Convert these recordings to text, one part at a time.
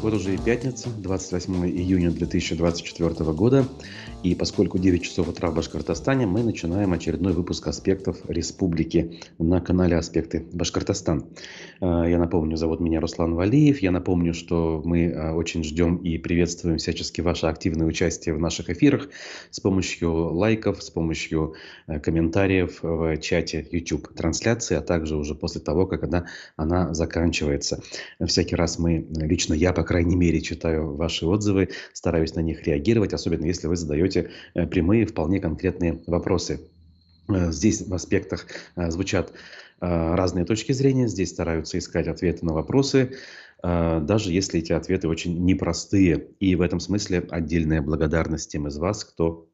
вот уже и пятница, 28 июня 2024 года, и поскольку 9 часов утра в Башкортостане, мы начинаем очередной выпуск «Аспектов Республики» на канале «Аспекты Башкортостан». Я напомню, зовут меня Руслан Валиев. Я напомню, что мы очень ждем и приветствуем всячески ваше активное участие в наших эфирах с помощью лайков, с помощью комментариев в чате YouTube-трансляции, а также уже после того, как она заканчивается. Всякий раз лично я, по крайней мере, читаю ваши отзывы, стараюсь на них реагировать, особенно если вы задаете прямые, вполне конкретные вопросы. Здесь в аспектах звучат разные точки зрения, здесь стараются искать ответы на вопросы, даже если эти ответы очень непростые. И в этом смысле отдельная благодарность тем из вас, кто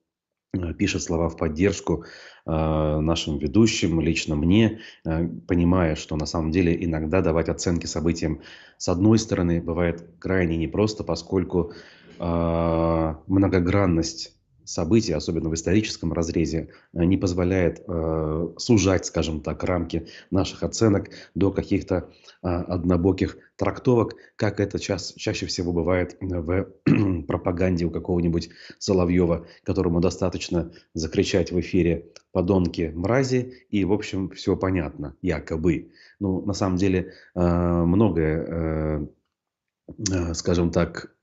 пишет слова в поддержку нашим ведущим, лично мне, понимая, что на самом деле иногда давать оценки событиям с одной стороны бывает крайне непросто, поскольку многогранность событий, особенно в историческом разрезе, не позволяет сужать, скажем так, рамки наших оценок до каких-то однобоких трактовок, как это чаще всего бывает в пропаганде у какого-нибудь Соловьева, которому достаточно закричать в эфире «подонки, мрази», и, в общем, все понятно, якобы. Ну, на самом деле, многое, скажем так,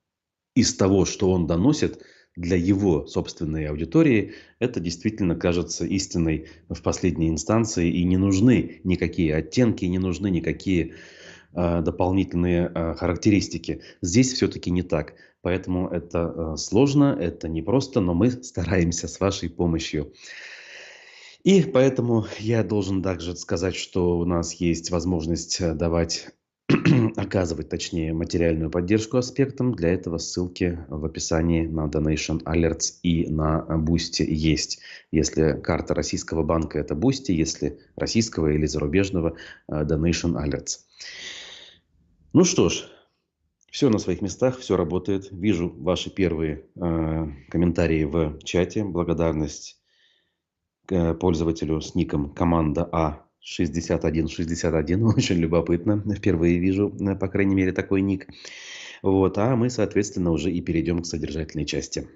из того, что он доносит для его собственной аудитории, это действительно кажется истиной в последней инстанции, и не нужны никакие оттенки, не нужны никакие дополнительные характеристики. Здесь все-таки не так. Поэтому это сложно, это непросто, но мы стараемся с вашей помощью. И поэтому я должен также сказать, что у нас есть возможность оказывать, точнее, материальную поддержку аспектам. Для этого ссылки в описании на Donation Alerts и на Boosty есть. Если карта российского банка — это Boosty, если российского или зарубежного — Donation Alerts. Ну что ж, все на своих местах, все работает. Вижу ваши первые комментарии в чате. Благодарность пользователю с ником команда А6161. Очень любопытно. Впервые вижу, по крайней мере, такой ник. Вот. А мы, соответственно, уже и перейдем к содержательной части.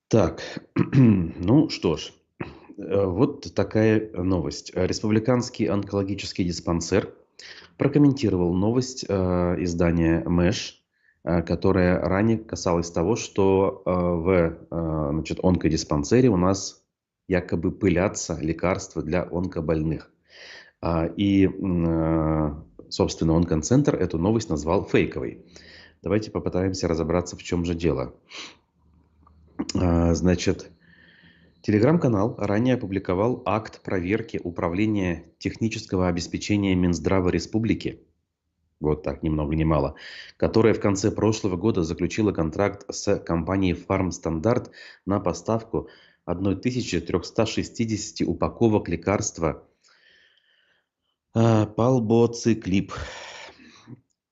Так, ну что ж. Вот такая новость. Республиканский онкологический диспансер прокомментировал новость издания МЭШ, которая ранее касалась того, что в онкодиспансере у нас якобы пылятся лекарства для онкобольных. И, собственно, онкоцентр эту новость назвал фейковой. Давайте попытаемся разобраться, в чем же дело. Значит, телеграм-канал ранее опубликовал акт проверки Управления технического обеспечения Минздрава Республики, вот так, ни много ни мало, которая в конце прошлого года заключила контракт с компанией «Фармстандарт» на поставку 1360 упаковок лекарства палбоциклип.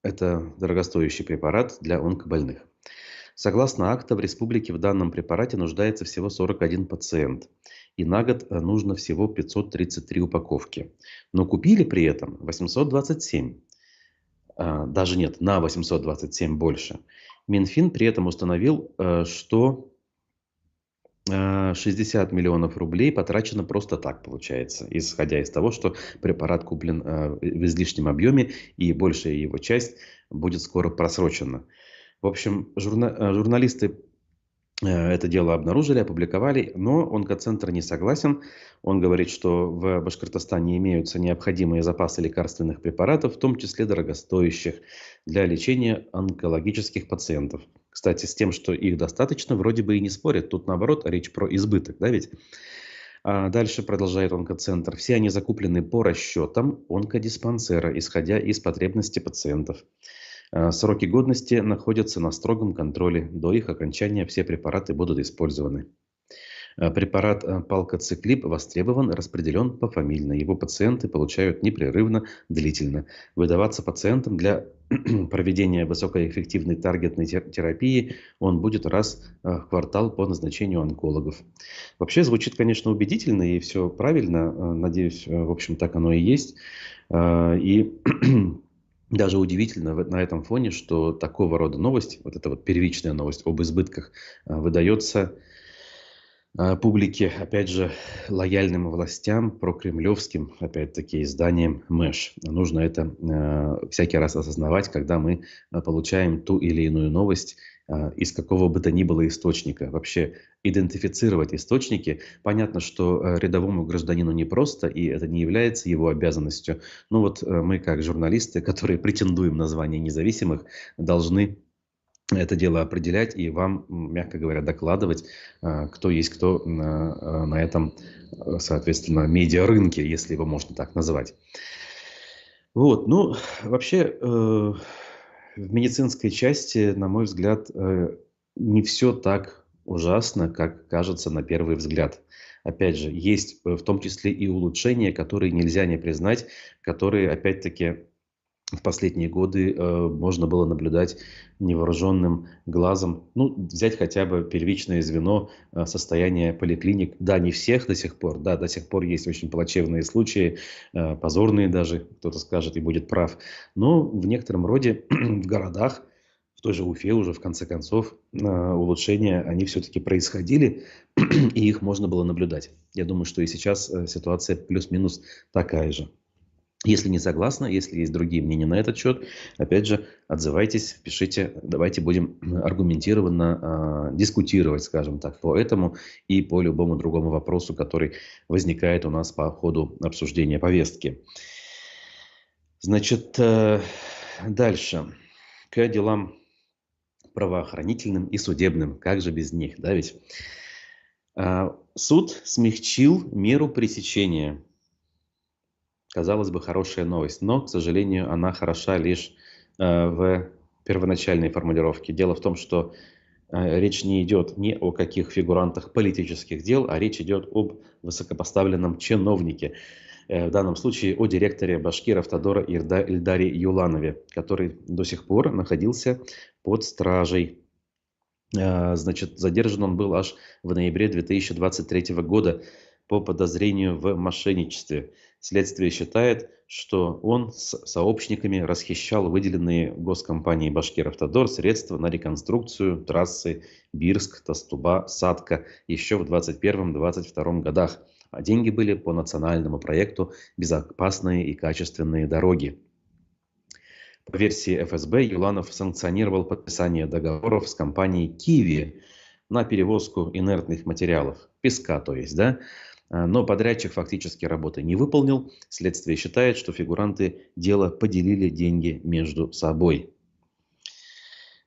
Это дорогостоящий препарат для онкобольных. Согласно акта, в республике в данном препарате нуждается всего 41 пациент. И на год нужно всего 533 упаковки. Но купили при этом 827. Даже нет, на 827 больше. Минфин при этом установил, что 60 миллионов рублей потрачено просто так, получается, исходя из того, что препарат куплен в излишнем объеме, и большая его часть будет скоро просрочена. В общем, журналисты это дело обнаружили, опубликовали, но онкоцентр не согласен. Он говорит, что в Башкортостане имеются необходимые запасы лекарственных препаратов, в том числе дорогостоящих, для лечения онкологических пациентов. Кстати, с тем, что их достаточно, вроде бы и не спорят. Тут, наоборот, речь про избыток, да ведь? Дальше продолжает онкоцентр. Все они закуплены по расчетам онкодиспансера, исходя из потребностей пациентов. Сроки годности находятся на строгом контроле. До их окончания все препараты будут использованы. Препарат палкоциклип востребован, распределен пофамильно. Его пациенты получают непрерывно, длительно. Выдаваться пациентам для проведения высокоэффективной таргетной терапии он будет раз в квартал по назначению онкологов. Вообще звучит, конечно, убедительно и все правильно. Надеюсь, в общем, так оно и есть. И даже удивительно на этом фоне, что такого рода новость, вот эта вот первичная новость об избытках, выдается публике, опять же, лояльным властям, прокремлевским, опять-таки, изданиям МЭШ. Нужно это всякий раз осознавать, когда мы получаем ту или иную новость из какого бы то ни было источника. Вообще идентифицировать источники. Понятно, что рядовому гражданину непросто, и это не является его обязанностью. Но вот мы, как журналисты, которые претендуем на звание независимых, должны это дело определять и вам, мягко говоря, докладывать, кто есть кто на этом, соответственно, медиарынке, если его можно так назвать. Вот, ну, вообще, в медицинской части, на мой взгляд, не все так ужасно, как кажется на первый взгляд. Опять же, есть в том числе и улучшения, которые нельзя не признать, которые, опять-таки, в последние годы можно было наблюдать невооруженным глазом. Ну, взять хотя бы первичное звено состояния поликлиник. Да, не всех до сих пор. Да, до сих пор есть очень плачевные случаи, позорные даже, кто-то скажет и будет прав. Но в некотором роде в городах, в той же Уфе уже в конце концов, улучшения, они все-таки происходили, и их можно было наблюдать. Я думаю, что и сейчас ситуация плюс-минус такая же. Если не согласны, если есть другие мнения на этот счет, опять же, отзывайтесь, пишите, давайте будем аргументированно дискутировать, скажем так, по этому и по любому другому вопросу, который возникает у нас по ходу обсуждения повестки. Значит, дальше. К делам правоохранительным и судебным. Как же без них, да ведь? Суд смягчил меру пресечения. Казалось бы, хорошая новость, но, к сожалению, она хороша лишь в первоначальной формулировке. Дело в том, что речь не идет ни о каких фигурантах политических дел, а речь идет об высокопоставленном чиновнике. В данном случае о директоре Башкиравтодора Ильдаре Юланове, который до сих пор находился под стражей. Значит, задержан он был аж в ноябре 2023 года по подозрению в мошенничестве. Следствие считает, что он с сообщниками расхищал выделенные госкомпанией Башкиравтодор средства на реконструкцию трассы Бирск-Тастуба-Сатка еще в 2021-2022 годах. А деньги были по национальному проекту «Безопасные и качественные дороги». По версии ФСБ, Юланов санкционировал подписание договоров с компанией «Киви» на перевозку инертных материалов, песка то есть, да? Но подрядчик фактически работы не выполнил. Следствие считает, что фигуранты дела поделили деньги между собой.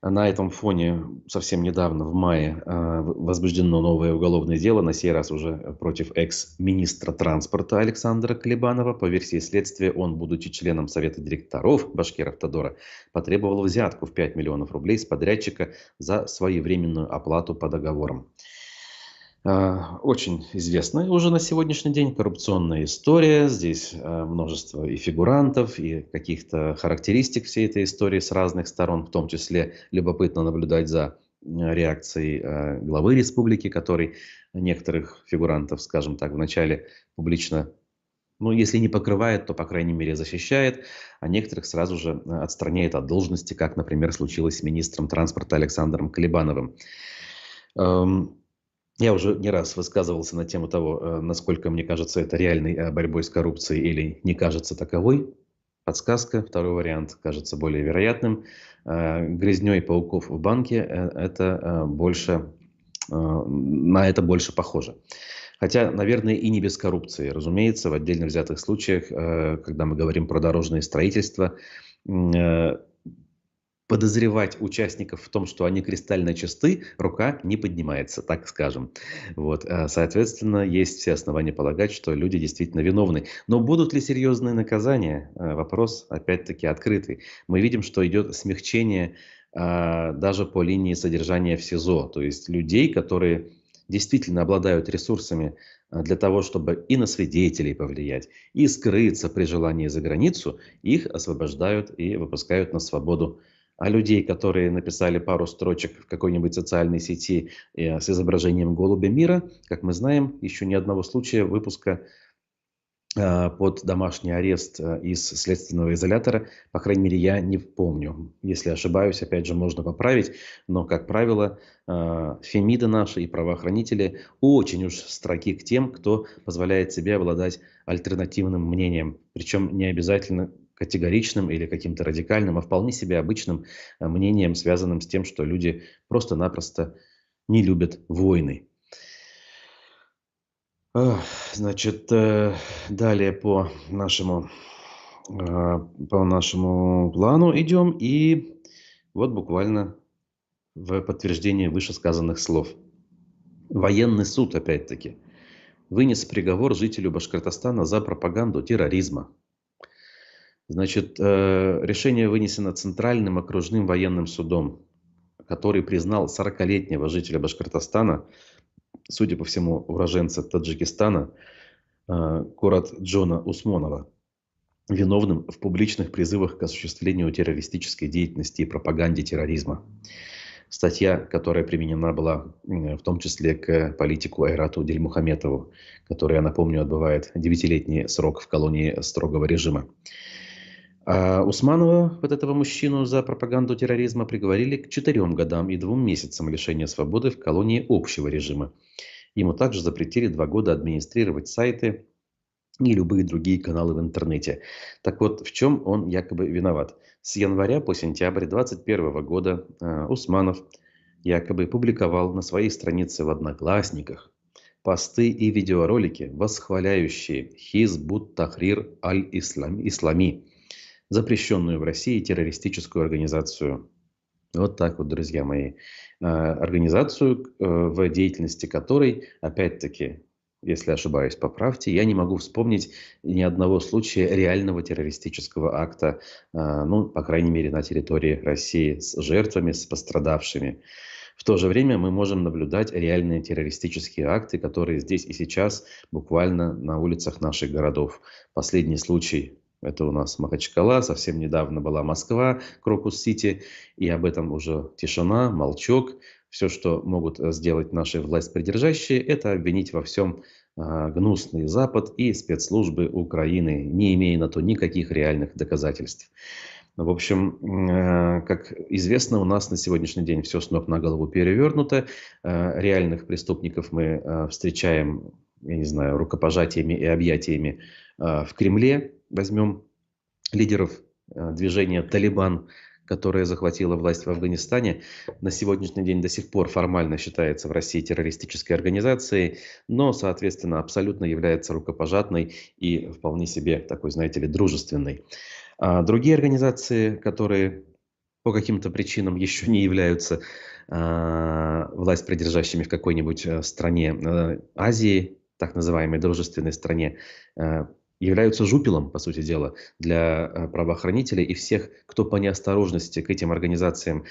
На этом фоне совсем недавно, в мае, возбуждено новое уголовное дело, на сей раз уже против экс-министра транспорта Александра Клебанова. По версии следствия, он, будучи членом Совета директоров Башкиравтодора, потребовал взятку в 5 миллионов рублей с подрядчика за своевременную оплату по договорам. Очень известная уже на сегодняшний день коррупционная история. Здесь множество и фигурантов, и каких-то характеристик всей этой истории с разных сторон. В том числе любопытно наблюдать за реакцией главы республики, который некоторых фигурантов, скажем так, вначале публично, ну, если не покрывает, то, по крайней мере, защищает, а некоторых сразу же отстраняет от должности, как, например, случилось с министром транспорта Александром Клебановым. Я уже не раз высказывался на тему того, насколько, мне кажется, это реальной борьбой с коррупцией или не кажется таковой. Подсказка, второй вариант кажется более вероятным. Грязней пауков в банке это больше, на это больше похоже. Хотя, наверное, и не без коррупции. Разумеется, в отдельно взятых случаях, когда мы говорим про дорожное строительство, подозревать участников в том, что они кристально чисты, рука не поднимается, так скажем. Вот. Соответственно, есть все основания полагать, что люди действительно виновны. Но будут ли серьезные наказания? Вопрос, опять-таки, открытый. Мы видим, что идет смягчение даже по линии содержания в СИЗО. То есть людей, которые действительно обладают ресурсами для того, чтобы и на свидетелей повлиять, и скрыться при желании за границу, их освобождают и выпускают на свободу. А людей, которые написали пару строчек в какой-нибудь социальной сети с изображением голубя мира, как мы знаем, еще ни одного случая выпуска под домашний арест из следственного изолятора, по крайней мере, я не помню. Если ошибаюсь, опять же, можно поправить, но, как правило, фемиды наши и правоохранители очень уж строги к тем, кто позволяет себе обладать альтернативным мнением, причем не обязательно категоричным или каким-то радикальным, а вполне себе обычным мнением, связанным с тем, что люди просто-напросто не любят войны. Значит, далее по нашему плану идем. И вот буквально в подтверждение вышесказанных слов. Военный суд, опять-таки, вынес приговор жителю Башкортостана за пропаганду терроризма. Значит, решение вынесено Центральным окружным военным судом, который признал 40-летнего жителя Башкортостана, судя по всему, уроженца Таджикистана, город Джона Усмонова, виновным в публичных призывах к осуществлению террористической деятельности и пропаганде терроризма. Статья, которая применена была в том числе к политику Айрату Дильмухаметову, который, я напомню, отбывает 9-летний срок в колонии строгого режима. А Усманова, вот этого мужчину, за пропаганду терроризма приговорили к 4 годам и 2 месяцам лишения свободы в колонии общего режима. Ему также запретили 2 года администрировать сайты и любые другие каналы в интернете. Так вот, в чем он якобы виноват? С января по сентябрь 2021 года Усманов якобы публиковал на своей странице в Одноклассниках посты и видеоролики, восхваляющие Хизбут Тахрир Аль-Ислами, запрещенную в России террористическую организацию. Вот так вот, друзья мои. Организацию, в деятельности которой, опять-таки, если ошибаюсь, поправьте, я не могу вспомнить ни одного случая реального террористического акта, ну, по крайней мере, на территории России, с жертвами, с пострадавшими. В то же время мы можем наблюдать реальные террористические акты, которые здесь и сейчас буквально на улицах наших городов. Последний случай — это у нас Махачкала, совсем недавно была Москва, Крокус-Сити, и об этом уже тишина, молчок. Все, что могут сделать наши властьпридержащие, это обвинить во всем гнусный Запад и спецслужбы Украины, не имея на то никаких реальных доказательств. В общем, как известно, у нас на сегодняшний день все с ног на голову перевернуто. Реальных преступников мы встречаем, я не знаю, рукопожатиями и объятиями в Кремле. Возьмем лидеров движения «Талибан», которое захватило власть в Афганистане, на сегодняшний день до сих пор формально считается в России террористической организацией, но, соответственно, абсолютно является рукопожатной и вполне себе такой, знаете ли, дружественной. А другие организации, которые по каким-то причинам еще не являются власть придержащими в какой-нибудь стране Азии, так называемой дружественной стране, являются жупелом, по сути дела, для правоохранителей и всех, кто по неосторожности к этим организациям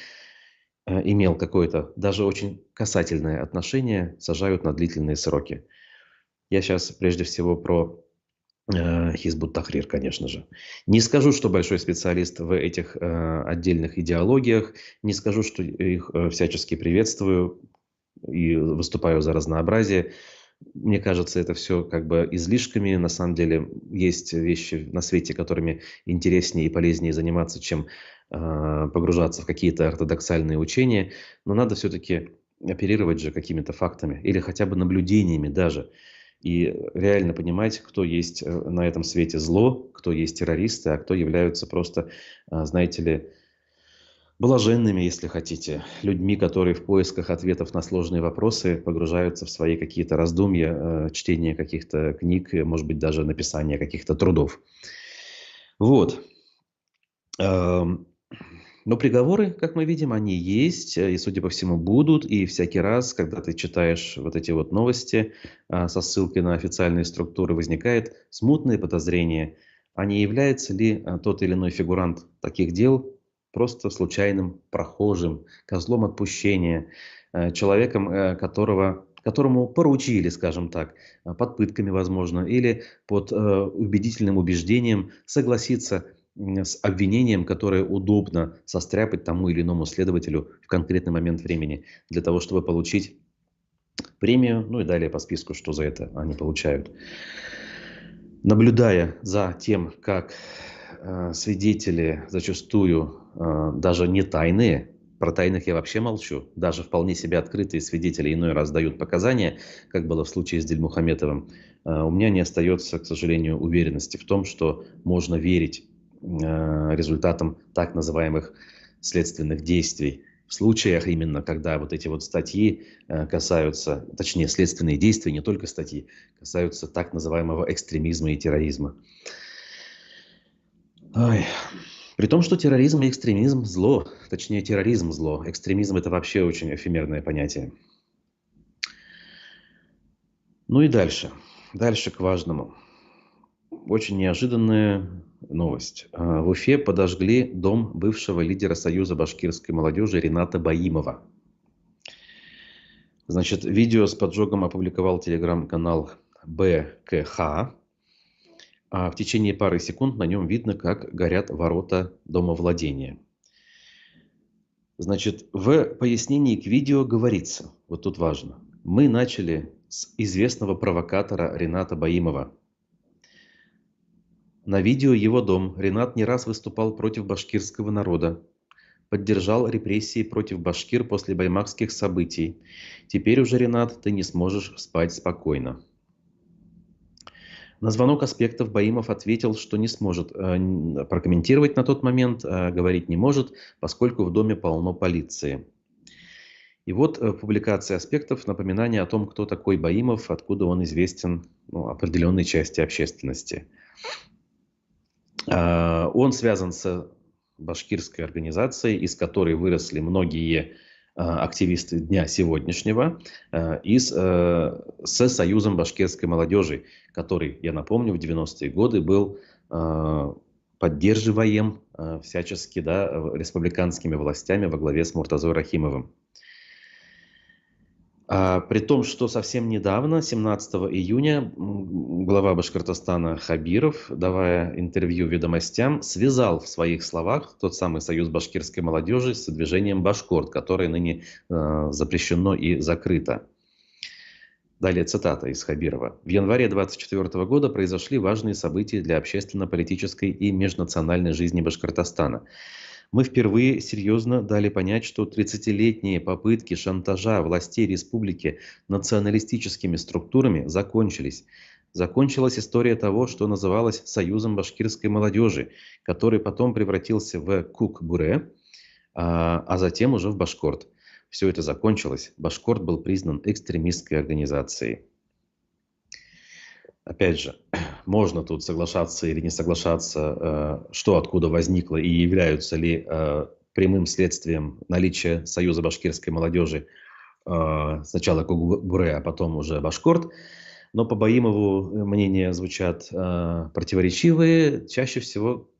имел какое-то даже очень касательное отношение, сажают на длительные сроки. Я сейчас прежде всего про Хизбут Тахрир, конечно же. Не скажу, что большой специалист в этих отдельных идеологиях, не скажу, что их всячески приветствую и выступаю за разнообразие. Мне кажется, это все как бы излишками. На самом деле есть вещи на свете, которыми интереснее и полезнее заниматься, чем погружаться в какие-то ортодоксальные учения. Но надо все-таки оперировать же какими-то фактами или хотя бы наблюдениями даже. И реально понимать, кто есть на этом свете зло, кто есть террористы, а кто являются просто, знаете ли, блаженными, если хотите, людьми, которые в поисках ответов на сложные вопросы погружаются в свои какие-то раздумья, чтение каких-то книг, может быть, даже написание каких-то трудов. Вот. Но приговоры, как мы видим, они есть, и, судя по всему, будут. И всякий раз, когда ты читаешь вот эти вот новости со ссылкой на официальные структуры, возникает смутное подозрение, а не является ли тот или иной фигурант таких дел просто случайным прохожим, козлом отпущения, человеком, которому поручили, скажем так, под пытками, возможно, или под убедительным убеждением согласиться с обвинением, которое удобно состряпать тому или иному следователю в конкретный момент времени, для того, чтобы получить премию, ну и далее по списку, что за это они получают. Наблюдая за тем, как свидетели зачастую даже не тайные, про тайных я вообще молчу, даже вполне себе открытые свидетели иной раз дают показания, как было в случае с Дильмухаметовым, у меня не остается, к сожалению, уверенности в том, что можно верить результатам так называемых следственных действий. В случаях именно, когда вот эти вот статьи касаются, точнее, следственные действия, не только статьи, касаются так называемого экстремизма и терроризма. Ой. При том, что терроризм и экстремизм – зло, точнее, терроризм – зло. Экстремизм – это вообще очень эфемерное понятие. Ну и дальше. Дальше к важному. Очень неожиданная новость. В Уфе подожгли дом бывшего лидера Союза башкирской молодежи Рената Баимова. Значит, видео с поджогом опубликовал телеграм-канал БКХ. А в течение пары секунд на нем видно, как горят ворота домовладения. Значит, в пояснении к видео говорится, вот тут важно, мы начали с известного провокатора Рената Баимова. На видео его дом. Ренат не раз выступал против башкирского народа, поддержал репрессии против башкир после баймакских событий. Теперь уже, Ренат, ты не сможешь спать спокойно. На звонок аспектов Баимов ответил, что не сможет прокомментировать на тот момент, говорить не может, поскольку в доме полно полиции. И вот публикация аспектов, напоминание о том, кто такой Баимов, откуда он известен определенной части общественности. Он связан с башкирской организацией, из которой выросли многие активисты дня сегодняшнего, со Союзом башкирской молодежи, который, я напомню, в 90-е годы был поддерживаем всячески республиканскими властями во главе с Муртазой Рахимовым. При том, что совсем недавно, 17 июня, глава Башкортостана Хабиров, давая интервью «Ведомостям», связал в своих словах тот самый Союз башкирской молодежи с движением «Башкорт», которое ныне запрещено и закрыто. Далее цитата из Хабирова. «В январе 2024 года произошли важные события для общественно-политической и межнациональной жизни Башкортостана. Мы впервые серьезно дали понять, что 30-летние попытки шантажа властей республики националистическими структурами закончились. Закончилась история того, что называлось Союзом башкирской молодежи, который потом превратился в Кук-Буре, а затем уже в Башкорт. Все это закончилось. Башкорт был признан экстремистской организацией». Опять же, можно тут соглашаться или не соглашаться, что откуда возникло и являются ли прямым следствием наличия Союза башкирской молодежи сначала Кук-Буре, а потом уже Башкорт. Но по Баимову мнения звучат противоречивые, чаще всего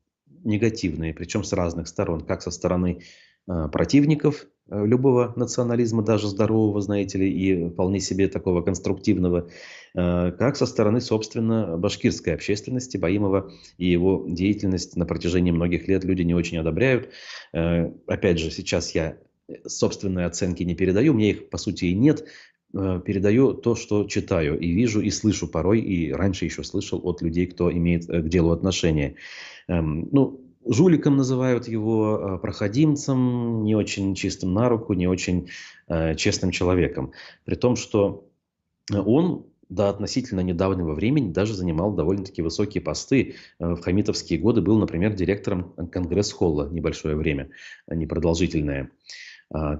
негативные, причем с разных сторон, как со стороны противников любого национализма, даже здорового, знаете ли, и вполне себе такого конструктивного, как со стороны, собственно, башкирской общественности. Баимова и его деятельность на протяжении многих лет люди не очень одобряют. Опять же, сейчас я собственные оценки не передаю, мне их, по сути, и нет. Передаю то, что читаю и вижу, и слышу порой, и раньше еще слышал от людей, кто имеет к делу отношение. Жуликом называют его, проходимцем, не очень чистым на руку, не очень честным человеком. При том, что он до относительно недавнего времени даже занимал довольно-таки высокие посты. В хамитовские годы был, например, директором Конгресс-холла небольшое время, непродолжительное.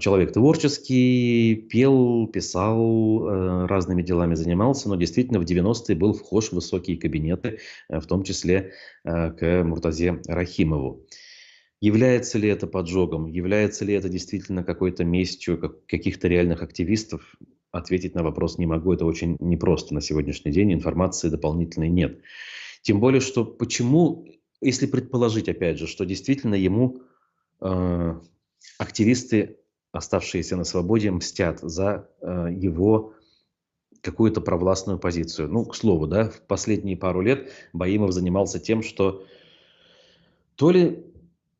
Человек творческий, пел, писал, разными делами занимался, но действительно в 90-е был вхож в высокие кабинеты, в том числе к Муртазе Рахимову. Является ли это поджогом? Является ли это действительно какой-то местью каких-то реальных активистов? Ответить на вопрос не могу. Это очень непросто на сегодняшний день. Информации дополнительной нет. Тем более, что почему, если предположить, опять же, что действительно ему активисты, оставшиеся на свободе, мстят за его какую-то провластную позицию. Ну, к слову, да, в последние пару лет Баимов занимался тем, что то ли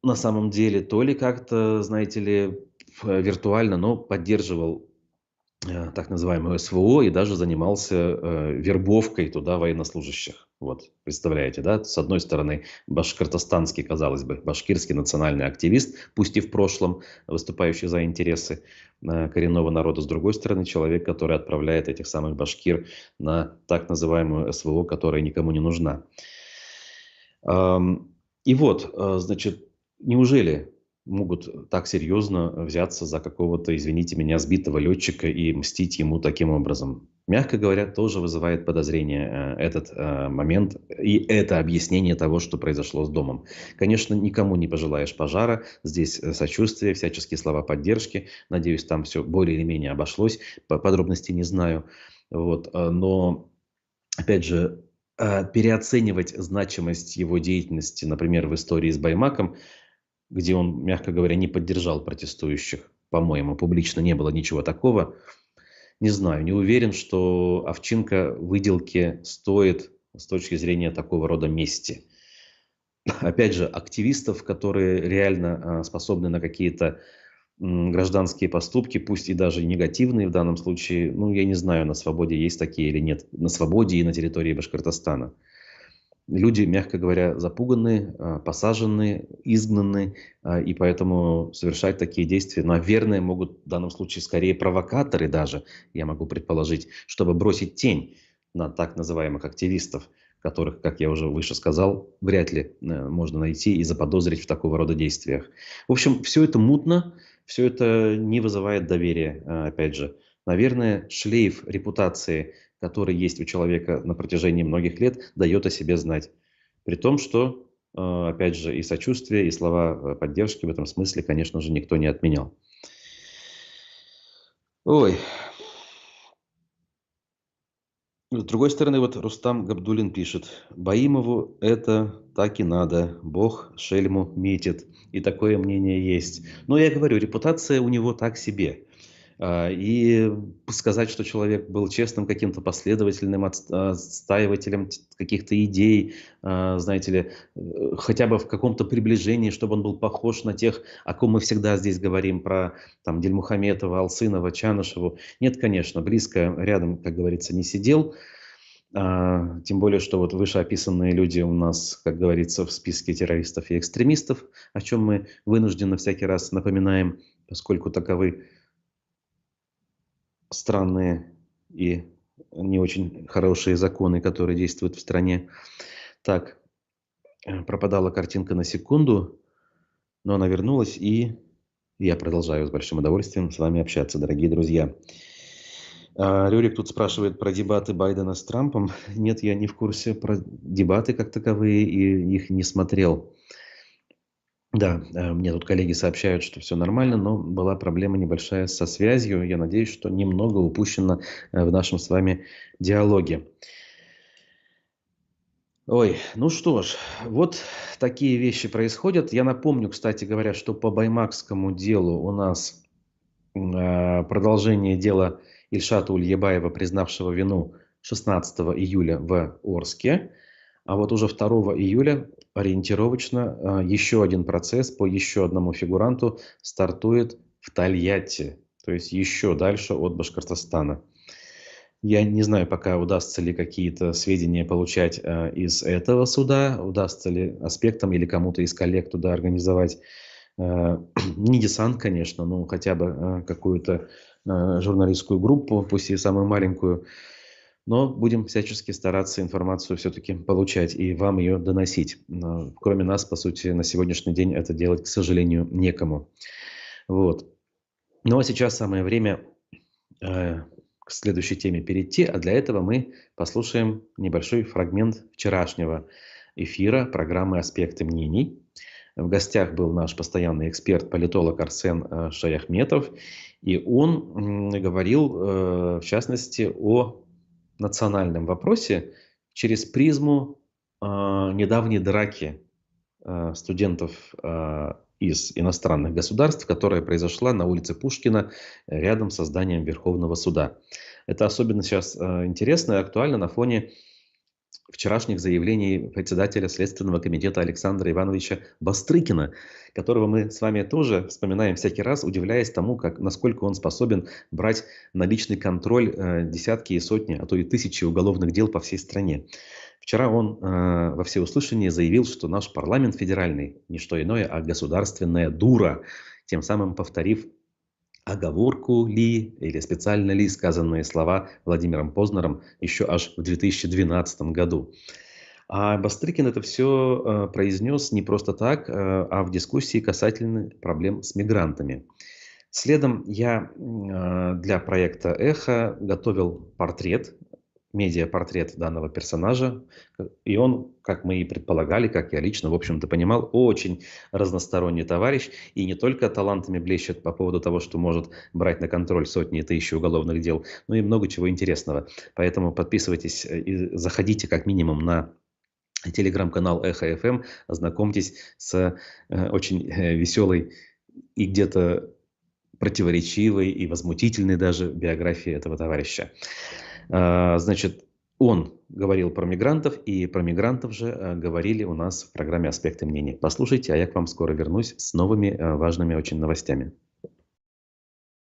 на самом деле, то ли как-то, знаете ли, виртуально, но поддерживал так называемую СВО и даже занимался вербовкой туда военнослужащих. Вот, представляете, да? С одной стороны, башкортостанский, казалось бы, башкирский национальный активист, пусть и в прошлом выступающий за интересы коренного народа, с другой стороны, человек, который отправляет этих самых башкир на так называемую СВО, которая никому не нужна. И вот, значит, неужели могут так серьезно взяться за какого-то, извините меня, сбитого летчика и мстить ему таким образом? Мягко говоря, тоже вызывает подозрение этот момент и это объяснение того, что произошло с домом. Конечно, никому не пожелаешь пожара. Здесь сочувствие, всяческие слова поддержки. Надеюсь, там все более или менее обошлось. Подробностей не знаю. Вот. Но, опять же, переоценивать значимость его деятельности, например, в истории с Баймаком, где он, мягко говоря, не поддержал протестующих, по-моему, публично не было ничего такого. Не знаю, не уверен, что Овчинка выделки стоит с точки зрения такого рода мести. Опять же, активистов, которые реально способны на какие-то гражданские поступки, пусть и даже негативные в данном случае, ну, я не знаю, на свободе есть такие или нет, на свободе и на территории Башкортостана. Люди, мягко говоря, запуганы, посажены, изгнаны, и поэтому совершать такие действия, наверное, могут в данном случае скорее провокаторы даже, я могу предположить, чтобы бросить тень на так называемых активистов, которых, как я уже выше сказал, вряд ли можно найти и заподозрить в такого рода действиях. В общем, все это мутно, все это не вызывает доверия, опять же. Наверное, шлейф репутации, который есть у человека на протяжении многих лет, дает о себе знать. При том, что, опять же, и сочувствие, и слова поддержки в этом смысле, конечно же, никто не отменял. Ой. С другой стороны, вот Рустам Габдуллин пишет: Баимову это так и надо, Бог шельму метит. И такое мнение есть. Но я говорю, репутация у него так себе. И сказать, что человек был честным, каким-то последовательным отстаивателем каких-то идей, знаете ли, хотя бы в каком-то приближении, чтобы он был похож на тех, о ком мы всегда здесь говорим, про там Дильмухаметова, Алсынова, Чанышеву. Нет, конечно, близко рядом, как говорится, не сидел. Тем более, что вот вышеописанные люди у нас, как говорится, в списке террористов и экстремистов, о чем мы вынуждены всякий раз напоминаем, поскольку таковы странные и не очень хорошие законы, которые действуют в стране. Так, пропадала картинка на секунду, но она вернулась, и я продолжаю с большим удовольствием с вами общаться, дорогие друзья. Рюрик тут спрашивает про дебаты Байдена с Трампом. Нет, я не в курсе про дебаты как таковые и их не смотрел. Да, мне тут коллеги сообщают, что все нормально, но была проблема небольшая со связью. Я надеюсь, что немного упущено в нашем с вами диалоге. Ой, ну что ж, вот такие вещи происходят. Я напомню, кстати говоря, что по Баймакскому делу у нас продолжение дела Ильшата Ульябаева, признавшего вину 16 июля в Орске. А вот уже 2 июля ориентировочно еще один процесс по еще одному фигуранту стартует в Тольятти, то есть еще дальше от Башкортостана. Я не знаю, пока удастся ли какие-то сведения получать из этого суда, удастся ли аспектам или кому-то из коллег туда организовать не десант, конечно, но хотя бы какую-то журналистскую группу, пусть и самую маленькую. Но будем всячески стараться информацию все-таки получать и вам ее доносить. Но кроме нас, по сути, на сегодняшний день это делать, к сожалению, некому. Вот. Ну а сейчас самое время к следующей теме перейти, а для этого мы послушаем небольшой фрагмент вчерашнего эфира программы «Аспекты мнений». В гостях был наш постоянный эксперт, политолог Арсен Шаяхметов, и он говорил, в частности, о национальном вопросе через призму недавней драки студентов из иностранных государств, которая произошла на улице Пушкина рядом со зданием Верховного суда. Это особенно сейчас интересно и актуально на фоне вчерашних заявлений председателя Следственного комитета Александра Ивановича Бастрыкина, которого мы с вами тоже вспоминаем всякий раз, удивляясь тому, насколько он способен брать на личный контроль десятки и сотни, а то и тысячи уголовных дел по всей стране. Вчера он во всеуслышание заявил, что наш парламент федеральный не что иное, а государственная дура, тем самым повторив оговорку ли или специально ли сказанные слова Владимиром Познером еще аж в 2012 году. А Бастрыкин это все произнес не просто так, а в дискуссии касательно проблем с мигрантами. Следом я для проекта «Эхо» готовил портрет, медиапортрет данного персонажа. И он, как мы и предполагали, как я лично, в общем-то, понимал, очень разносторонний товарищ. И не только талантами блещет по поводу того, что может брать на контроль сотни и тысячи уголовных дел, но и много чего интересного. Поэтому подписывайтесь и заходите как минимум на телеграм-канал Эхо ФМ, ознакомьтесь с очень веселой и где-то противоречивой и возмутительной даже биографией этого товарища. Значит, он говорил про мигрантов, и про мигрантов же говорили у нас в программе «Аспекты мнений». Послушайте, а я к вам скоро вернусь с новыми важными очень новостями.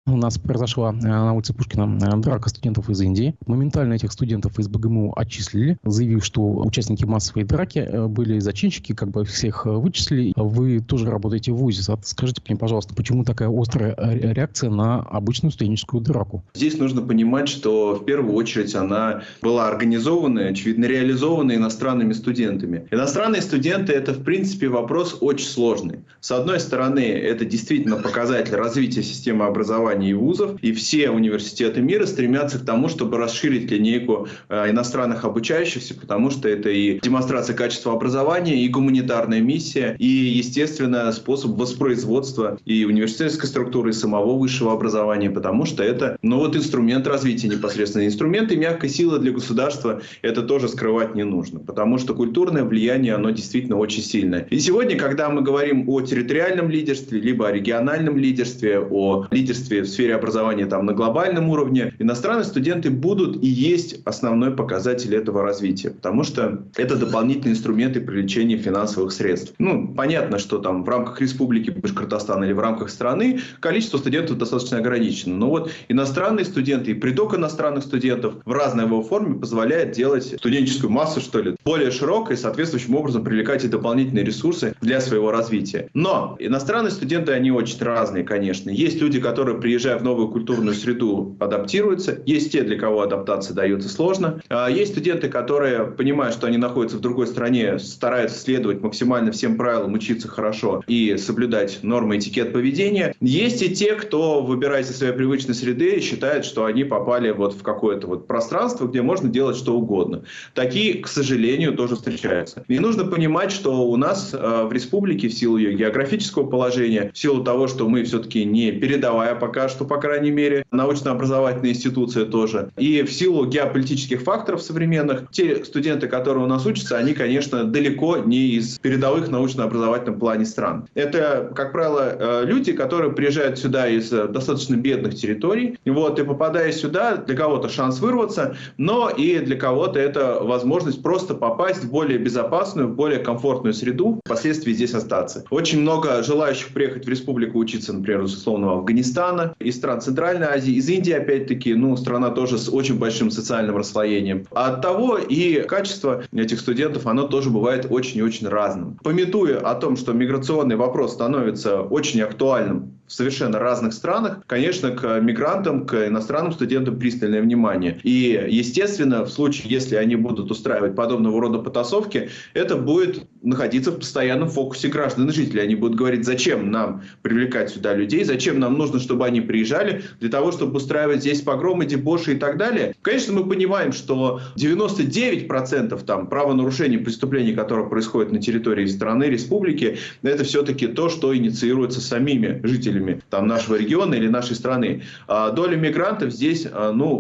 У нас произошла на улице Пушкина драка студентов из Индии. Моментально этих студентов из БГМУ отчислили, заявив, что участники массовой драки были зачинщики, как бы всех вычислили. Вы тоже работаете в ВУЗе. Скажите мне, пожалуйста, почему такая острая реакция на обычную студенческую драку? Здесь нужно понимать, что в первую очередь она была организована, очевидно, реализована иностранными студентами. Иностранные студенты – это, в принципе, вопрос очень сложный. С одной стороны, это действительно показатель развития системы образования и вузов, и все университеты мира стремятся к тому, чтобы расширить линейку иностранных обучающихся, потому что это и демонстрация качества образования, и гуманитарная миссия, и, естественно, способ воспроизводства и университетской структуры, и самого высшего образования, потому что это, инструмент развития непосредственно. Инструменты мягкой силы для государства это тоже скрывать не нужно, потому что культурное влияние, оно действительно очень сильное. И сегодня, когда мы говорим о территориальном лидерстве, либо о региональном лидерстве, о лидерстве в сфере образования на глобальном уровне, иностранные студенты будут и есть основной показатель этого развития, потому что это дополнительные инструменты привлечения финансовых средств. Понятно, что в рамках Республики Башкортостан или в рамках страны количество студентов достаточно ограничено, но иностранные студенты и приток иностранных студентов в разной его форме позволяет делать студенческую массу, более широкой и соответствующим образом привлекать и дополнительные ресурсы для своего развития. Но иностранные студенты, они очень разные, конечно. Есть люди, которые, приезжая в новую культурную среду, адаптируются. Есть те, для кого адаптация дается сложно. Есть студенты, которые, понимая, что они находятся в другой стране, стараются следовать максимально всем правилам, учиться хорошо и соблюдать нормы этикет поведения. Есть и те, кто, выбираясь из своей привычной среды, считает, что они попали в какое-то пространство, где можно делать что угодно. Такие, к сожалению, тоже встречаются. И нужно понимать, что у нас в республике, в силу ее географического положения, в силу того, что мы все-таки не передовая пока что, по крайней мере, научно-образовательная институция тоже, и в силу геополитических факторов современных, те студенты, которые у нас учатся, они, конечно, далеко не из передовых в научно-образовательном плане стран. Это, как правило, люди, которые приезжают сюда из достаточно бедных территорий, и попадая сюда, для кого-то шанс вырваться, но и для кого-то это возможность просто попасть в более безопасную, в более комфортную среду, впоследствии здесь остаться. Очень много желающих приехать в республику учиться, например, из условного Афганистана, из стран Центральной Азии, из Индии, опять-таки, страна тоже с очень большим социальным расслоением. А оттого и качество этих студентов, оно тоже бывает очень и очень разным. Памятуя о том, что миграционный вопрос становится очень актуальным в совершенно разных странах, конечно, к мигрантам, к иностранным студентам пристальное внимание. И, естественно, в случае, если они будут устраивать подобного рода потасовки, это будет находиться в постоянном фокусе граждан и жителей. Они будут говорить, зачем нам привлекать сюда людей, зачем нам нужно, чтобы они приезжали, для того, чтобы устраивать здесь погромы, дебоши и так далее. Конечно, мы понимаем, что 99% правонарушений, преступлений, которые происходят на территории страны, республики, это все-таки то, что инициируется самими жителями жителями там, нашего региона или нашей страны, доля мигрантов здесь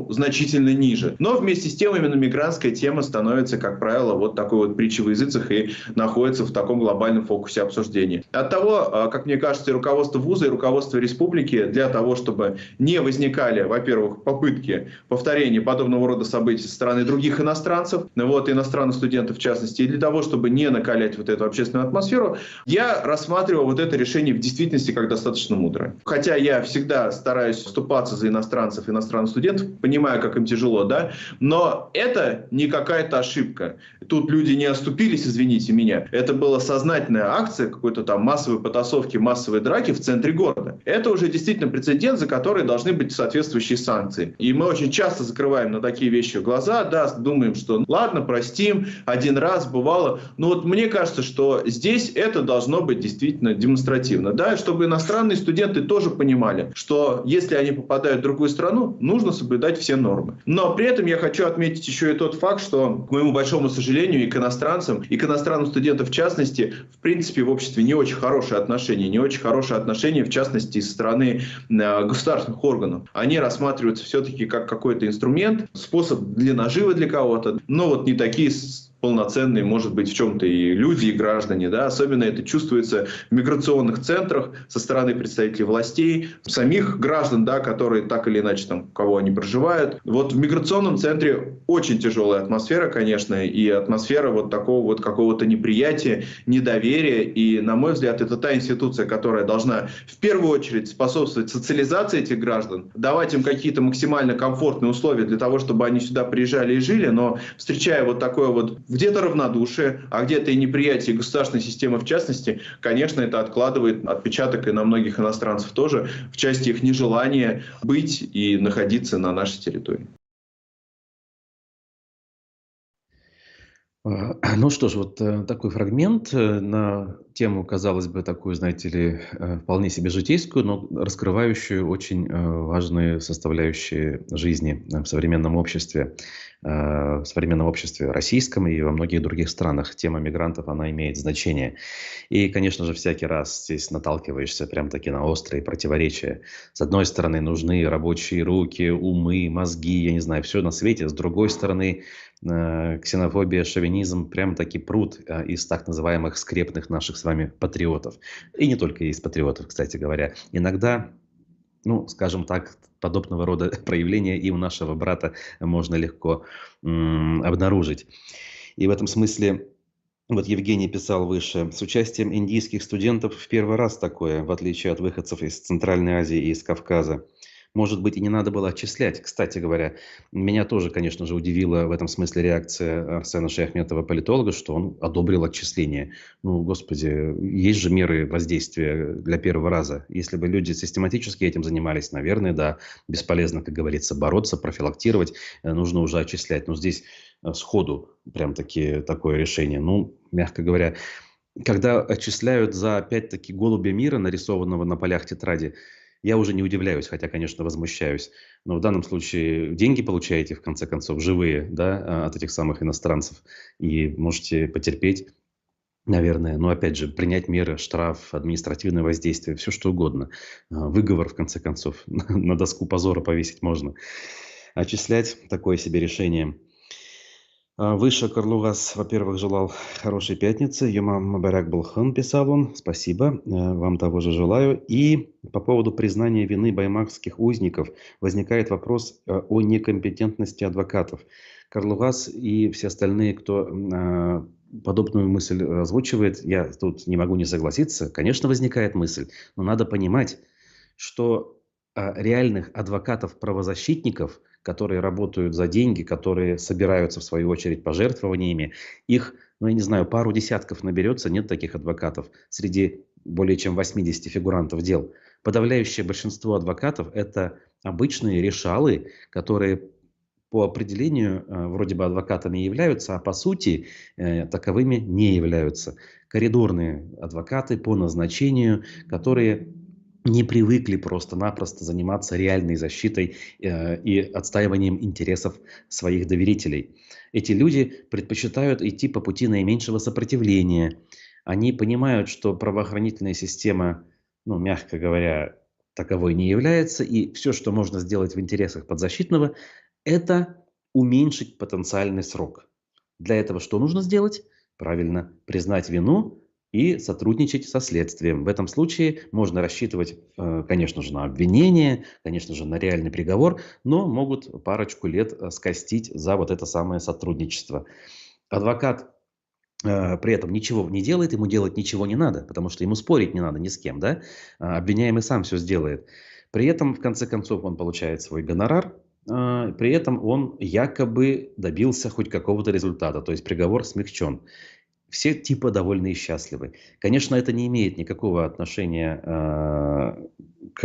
значительно ниже. Но вместе с тем именно мигрантская тема становится, как правило, вот такой вот притчей во языцах и находится в таком глобальном фокусе обсуждения. Оттого, как мне кажется, и руководство вуза, и руководство республики для того, чтобы не возникали, во-первых, попытки повторения подобного рода событий со стороны других иностранцев, иностранных студентов в частности, и для того, чтобы не накалять вот эту общественную атмосферу, я рассматривал вот это решение в действительности как достаточно мудрое. Хотя я всегда стараюсь вступаться за иностранцев, иностранных студентов, понимаю, как им тяжело, да, но это не какая-то ошибка. Тут люди не оступились, извините меня. Это была сознательная акция какой-то там массовой потасовки, массовой драки в центре города. Это уже действительно прецедент, за который должны быть соответствующие санкции. И мы очень часто закрываем на такие вещи глаза, да, думаем, что ладно, простим, один раз бывало. Но вот мне кажется, что здесь это должно быть действительно демонстративно, да, чтобы иностранные студенты тоже понимали, что если они попадают в другую страну, нужно соблюдать все нормы. Но при этом я хочу отметить еще и тот факт, что, к моему большому сожалению, и к иностранцам, и к иностранным студентам в частности, в принципе, в обществе не очень хорошие отношения, в частности, со стороны государственных органов. Они рассматриваются все-таки как какой-то инструмент, способ для наживы для кого-то, но вот не такие полноценные, может быть, в чем-то и люди, и граждане. Да? Особенно это чувствуется в миграционных центрах со стороны представителей властей, самих граждан, да, которые так или иначе там, кого они проживают. Вот в миграционном центре очень тяжелая атмосфера, конечно, и атмосфера вот такого вот какого-то неприятия, недоверия. И, на мой взгляд, это та институция, которая должна в первую очередь способствовать социализации этих граждан, давать им какие-то максимально комфортные условия для того, чтобы они сюда приезжали и жили, но встречая вот такое вот где-то равнодушие, а где-то и неприятие государственной системы в частности, конечно, это откладывает отпечаток и на многих иностранцев тоже, в части их нежелания быть и находиться на нашей территории. Ну что ж, вот такой фрагмент на тему, казалось бы, такую, знаете ли, вполне себе житейскую, но раскрывающую очень важные составляющие жизни в современном обществе российском и во многих других странах. Тема мигрантов, она имеет значение. И, конечно же, всякий раз здесь наталкиваешься прям-таки на острые противоречия. С одной стороны, нужны рабочие руки, умы, мозги, я не знаю, все на свете. С другой стороны, ксенофобия, шовинизм прям-таки прут из так называемых скрепных наших с вами патриотов. И не только из патриотов, кстати говоря. Иногда, скажем так, подобного рода проявления и у нашего брата можно легко обнаружить. И в этом смысле, вот Евгений писал выше, с участием индийских студентов в первый раз такое, в отличие от выходцев из Центральной Азии и из Кавказа. Может быть, и не надо было отчислять. Кстати говоря, меня тоже, конечно же, удивила в этом смысле реакция Арсена Шаяхметова, политолога, что он одобрил отчисление. Господи, есть же меры воздействия для первого раза. Если бы люди систематически этим занимались, наверное, да, бесполезно, как говорится, бороться, профилактировать, нужно уже отчислять. Но здесь сходу прям-таки такое решение. Мягко говоря, когда отчисляют за, опять-таки, голубя мира, нарисованного на полях тетради, я уже не удивляюсь, хотя, конечно, возмущаюсь. Но в данном случае деньги получаете, в конце концов, живые, да, от этих самых иностранцев. И можете потерпеть, наверное. Но, опять же, принять меры, штраф, административное воздействие, все что угодно. Выговор, в конце концов, на доску позора повесить можно. Отчислять – такое себе решение. Выше Карлугас, во-первых, желал хорошей пятницы. Юма Мабарак Булхан, писал он. Спасибо, вам того же желаю. И по поводу признания вины баймакских узников возникает вопрос о некомпетентности адвокатов. Карлугас и все остальные, кто подобную мысль озвучивает, я тут не могу не согласиться. Конечно, возникает мысль, но надо понимать, что реальных адвокатов-правозащитников, которые работают за деньги, которые собираются, в свою очередь, пожертвованиями, их, я не знаю, пару десятков наберется, нет таких адвокатов среди более чем 80 фигурантов дел. Подавляющее большинство адвокатов – это обычные решалы, которые по определению вроде бы адвокатами являются, а по сути таковыми не являются. Коридорные адвокаты по назначению, которые не привыкли просто-напросто заниматься реальной защитой и отстаиванием интересов своих доверителей. Эти люди предпочитают идти по пути наименьшего сопротивления. Они понимают, что правоохранительная система, мягко говоря, таковой не является. И все, что можно сделать в интересах подзащитного, это уменьшить потенциальный срок. Для этого что нужно сделать? Правильно, признать вину и сотрудничать со следствием. В этом случае можно рассчитывать, конечно же, на обвинение, конечно же, на реальный приговор, но могут парочку лет скостить за вот это самое сотрудничество. Адвокат при этом ничего не делает, ему делать ничего не надо, потому что ему спорить не надо ни с кем, да? Обвиняемый сам все сделает. При этом, в конце концов, он получает свой гонорар, при этом он якобы добился хоть какого-то результата, то есть приговор смягчен. Все типа довольны и счастливы. Конечно, это не имеет никакого отношения к,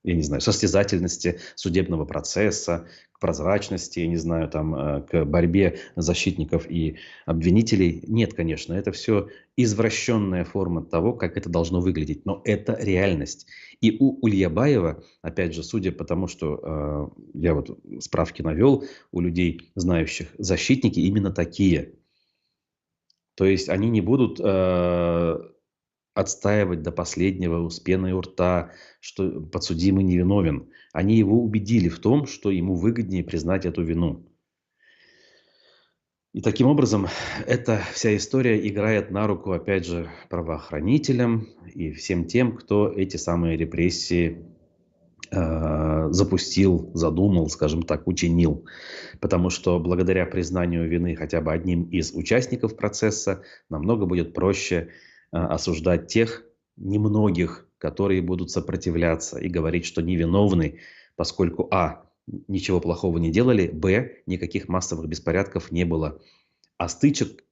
я не знаю, состязательности судебного процесса, к прозрачности, я не знаю, там, к борьбе защитников и обвинителей. Нет, конечно, это все извращенная форма того, как это должно выглядеть. Но это реальность. И у Ульябаева, опять же, судя по тому, что я вот справки навел, у людей, знающих, защитники именно такие. То есть они не будут отстаивать до последнего с пеной у рта, что подсудимый невиновен. Они его убедили в том, что ему выгоднее признать эту вину. И таким образом, эта вся история играет на руку, опять же, правоохранителям и всем тем, кто эти самые репрессии запустил, задумал, скажем так, учинил. Потому что благодаря признанию вины хотя бы одним из участников процесса намного будет проще осуждать тех немногих, которые будут сопротивляться и говорить, что невиновны, поскольку ничего плохого не делали, никаких массовых беспорядков не было. А стычек,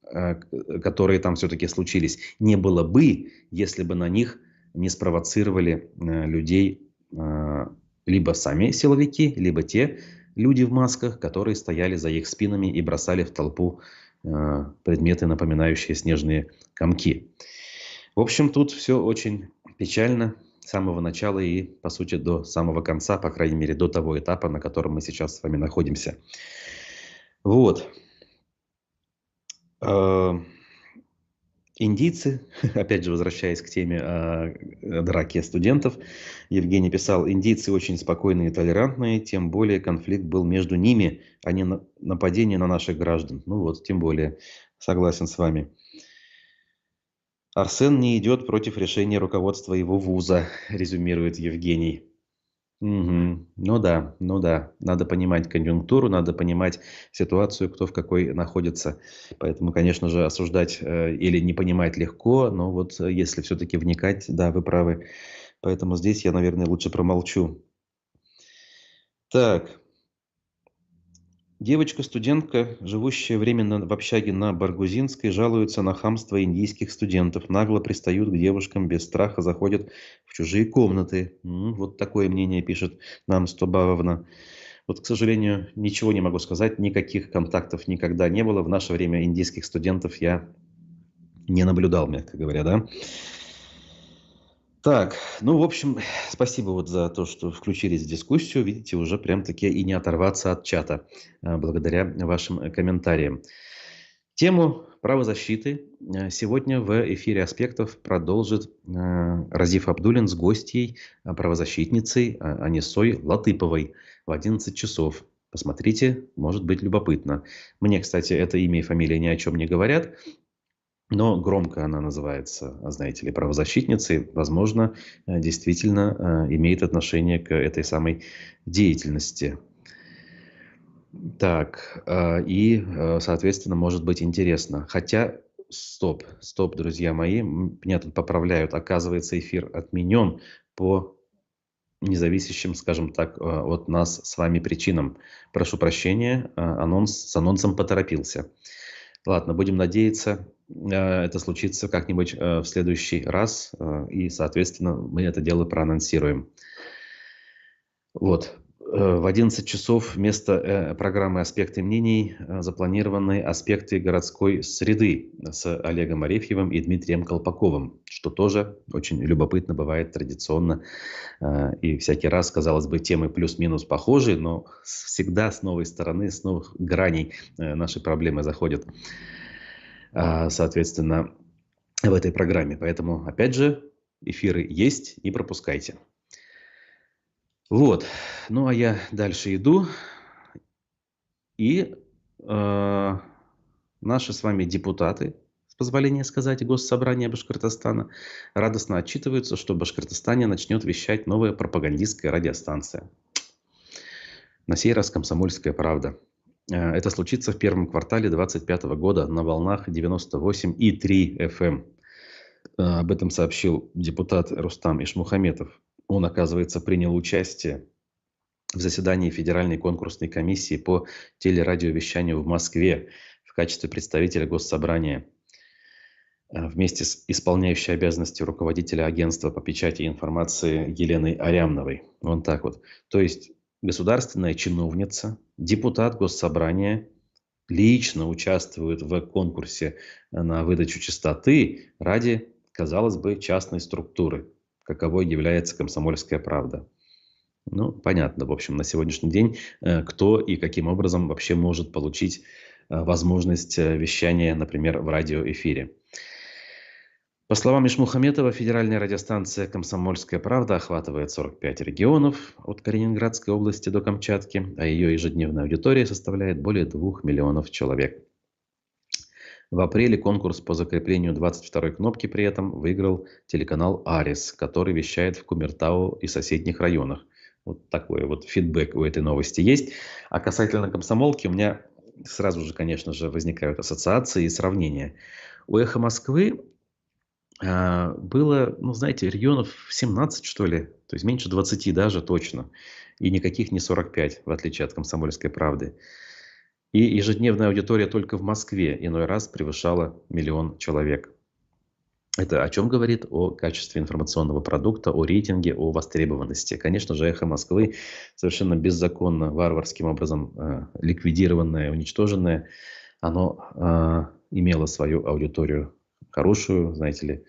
которые там все-таки случились, не было бы, если бы на них не спровоцировали людей либо сами силовики, либо те люди в масках, которые стояли за их спинами и бросали в толпу предметы, напоминающие снежные комки. В общем, тут все очень печально с самого начала и, по сути, до самого конца, по крайней мере, до того этапа, на котором мы сейчас с вами находимся. Вот. Индийцы, опять же, возвращаясь к теме драки студентов, Евгений писал, индийцы очень спокойные и толерантные, тем более конфликт был между ними, а не нападение на наших граждан. Ну вот, тем более, согласен с вами. Арсен не идет против решения руководства его вуза, резюмирует Евгений. Угу. Ну да, надо понимать конъюнктуру, надо понимать ситуацию, кто в какой находится. Поэтому, конечно же, осуждать или не понимать легко, но вот если все-таки вникать, да, вы правы. Поэтому здесь я, наверное, лучше промолчу. Так. Девочка-студентка, живущая временно в общаге на Баргузинской, жалуется на хамство индийских студентов. Нагло пристают к девушкам, без страха заходят в чужие комнаты. Вот такое мнение пишет нам Стобавовна. Вот, к сожалению, ничего не могу сказать. Никаких контактов никогда не было. В наше время индийских студентов я не наблюдал, мягко говоря, да. Так, ну, в общем, спасибо вот за то, что включились в дискуссию. Видите, уже прям-таки и не оторваться от чата, благодаря вашим комментариям. Тему правозащиты сегодня в эфире «Аспектов» продолжит Разиф Абдуллин с гостьей, правозащитницей Анисой Латыповой в 11 часов. Посмотрите, может быть любопытно. Мне, кстати, это имя и фамилия ни о чем не говорят. Но громко она называется, знаете ли, правозащитницей. Возможно, действительно имеет отношение к этой самой деятельности. Так, и, соответственно, может быть интересно. Хотя, стоп, друзья мои, меня тут поправляют. Оказывается, эфир отменен по независящим, скажем так, от нас с вами причинам. Прошу прощения, с анонсом поторопился. Ладно, будем надеяться, это случится как-нибудь в следующий раз, и, соответственно, мы это дело проанонсируем. Вот. В 11 часов вместо программы «Аспекты мнений» запланированы «Аспекты городской среды» с Олегом Арефьевым и Дмитрием Колпаковым, что тоже очень любопытно бывает традиционно. И всякий раз, казалось бы, темы плюс-минус похожи, но всегда с новой стороны, с новых граней наши проблемы заходят, соответственно, в этой программе. Поэтому, опять же, эфиры есть, не пропускайте. Вот. Ну, а я дальше иду. И наши с вами депутаты, с позволения сказать, Госсобрания Башкортостана, радостно отчитываются, что в Башкортостане начнет вещать новая пропагандистская радиостанция. На сей раз «Комсомольская правда». Это случится в первом квартале 2025 года на волнах 98,3 FM. Об этом сообщил депутат Рустам Ишмухаметов. Он, оказывается, принял участие в заседании Федеральной конкурсной комиссии по телерадиовещанию в Москве в качестве представителя Госсобрания вместе с исполняющей обязанности руководителя агентства по печати и информации Еленой Арямновой. Вон так вот. То есть государственная чиновница, депутат Госсобрания лично участвует в конкурсе на выдачу частоты ради, казалось бы, частной структуры, каковой является «Комсомольская правда». Ну, понятно, в общем, на сегодняшний день, кто и каким образом вообще может получить возможность вещания, например, в радиоэфире. По словам Ишмухаметова, федеральная радиостанция «Комсомольская правда» охватывает 45 регионов от Калининградской области до Камчатки, а ее ежедневная аудитория составляет более 2 миллионов человек. В апреле конкурс по закреплению 22-й кнопки при этом выиграл телеканал «Арис», который вещает в Кумертау и соседних районах. Вот такой вот фидбэк у этой новости есть. А касательно «Комсомолки» у меня сразу же, конечно же, возникают ассоциации и сравнения. У «Эхо Москвы» было, ну, знаете, регионов 17, что ли, то есть меньше 20 даже точно, и никаких не 45, в отличие от «Комсомольской правды». И ежедневная аудитория только в Москве иной раз превышала 1 миллион человек. Это о чем говорит? О качестве информационного продукта, о рейтинге, о востребованности. Конечно же, «Эхо Москвы» совершенно беззаконно, варварским образом ликвидированное, уничтоженное, оно имело свою аудиторию хорошую, знаете ли,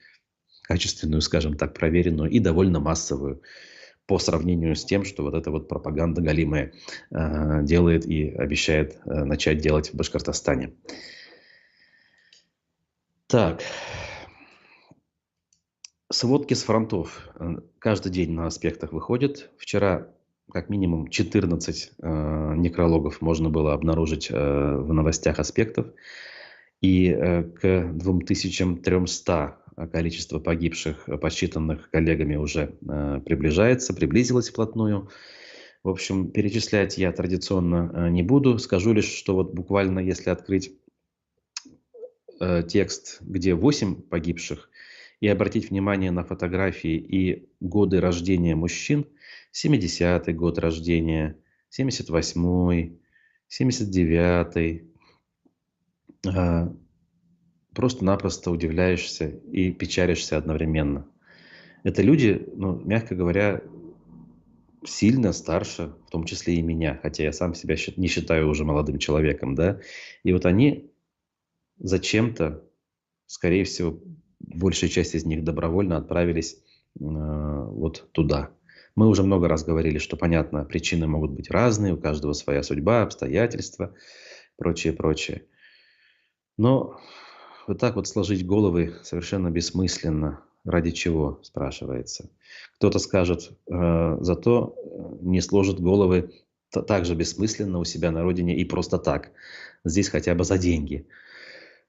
качественную, скажем так, проверенную и довольно массовую по сравнению с тем, что вот эта вот пропаганда галимая делает и обещает начать делать в Башкортостане. Так. Сводки с фронтов каждый день на «Аспектах» выходят. Вчера как минимум 14 некрологов можно было обнаружить в новостях «Аспектов». И к 2300 количество погибших, посчитанных коллегами, уже приблизилось вплотную. В общем, перечислять я традиционно не буду. Скажу лишь, что вот буквально если открыть текст, где 8 погибших, и обратить внимание на фотографии и годы рождения мужчин, 70-й год рождения, 78-й, 79-й, просто-напросто удивляешься и печалишься одновременно. Это люди, ну, мягко говоря, сильно старше, в том числе и меня, хотя я сам себя не считаю уже молодым человеком, да, и вот они зачем-то, скорее всего, большая часть из них добровольно отправились вот туда. Мы уже много раз говорили, что, понятно, причины могут быть разные, у каждого своя судьба, обстоятельства, прочее, прочее. Но вот так вот сложить головы совершенно бессмысленно. Ради чего, спрашивается. Кто-то скажет, зато не сложит головы также бессмысленно у себя на родине и просто так. Здесь хотя бы за деньги.